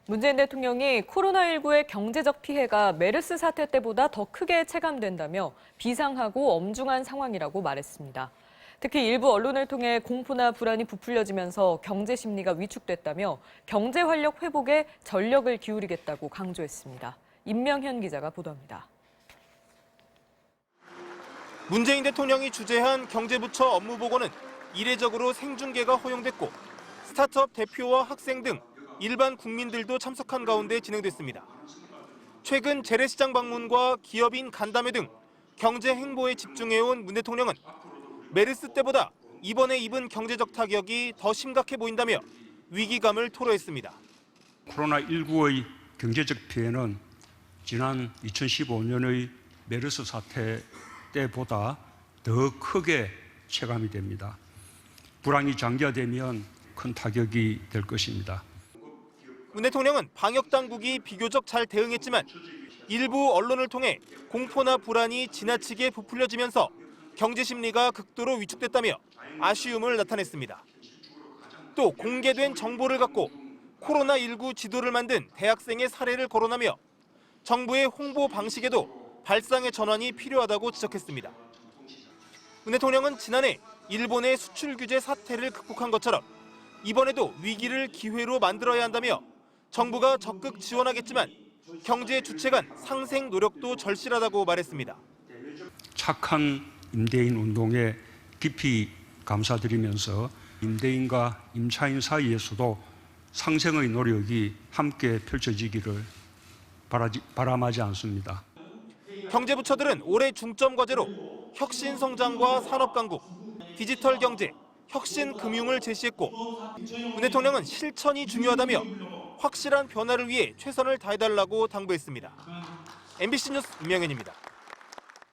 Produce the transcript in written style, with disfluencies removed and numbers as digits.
문재인 대통령이 코로나19의 경제적 피해가 메르스 사태 때보다 더 크게 체감된다며 비상하고 엄중한 상황이라고 말했습니다. 특히 일부 언론을 통해 공포나 불안이 부풀려지면서 경제 심리가 위축됐다며 경제 활력 회복에 전력을 기울이겠다고 강조했습니다. 임명현 기자가 보도합니다. 문재인 대통령이 주재한 경제부처 업무보고는 이례적으로 생중계가 허용됐고 스타트업 대표와 학생 등 일반 국민들도 참석한 가운데 진행됐습니다. 최근 재래시장 방문과 기업인 간담회 등 경제 행보에 집중해온 문 대통령은 메르스 때보다 이번에 입은 경제적 타격이 더 심각해 보인다며 위기감을 토로했습니다. 코로나19의 경제적 피해는 지난 2015년의 메르스 사태 때보다 더 크게 체감이 됩니다. 불황이 장기화되면 큰 타격이 될 것입니다. 문 대통령은 방역당국이 비교적 잘 대응했지만 일부 언론을 통해 공포나 불안이 지나치게 부풀려지면서 경제 심리가 극도로 위축됐다며 아쉬움을 나타냈습니다. 또 공개된 정보를 갖고 코로나19 지도를 만든 대학생의 사례를 거론하며 정부의 홍보 방식에도 발상의 전환이 필요하다고 지적했습니다. 문 대통령은 지난해 일본의 수출 규제 사태를 극복한 것처럼 이번에도 위기를 기회로 만들어야 한다며 정부가 적극 지원하겠지만 경제 주체 간 상생 노력도 절실하다고 말했습니다. 착한 임대인 운동에 깊이 감사드리면서 임대인과 임차인 사이에서도 상생의 노력이 함께 펼쳐지기를 바람하지 않습니다. 경제부처들은 올해 중점 과제로 혁신 성장과 산업 강국, 디지털 경제, 혁신 금융을 제시했고 문 대통령은 실천이 중요하다며 확실한 변화를 위해 최선을 다해달라고 당부했습니다. MBC 뉴스 임명현입니다.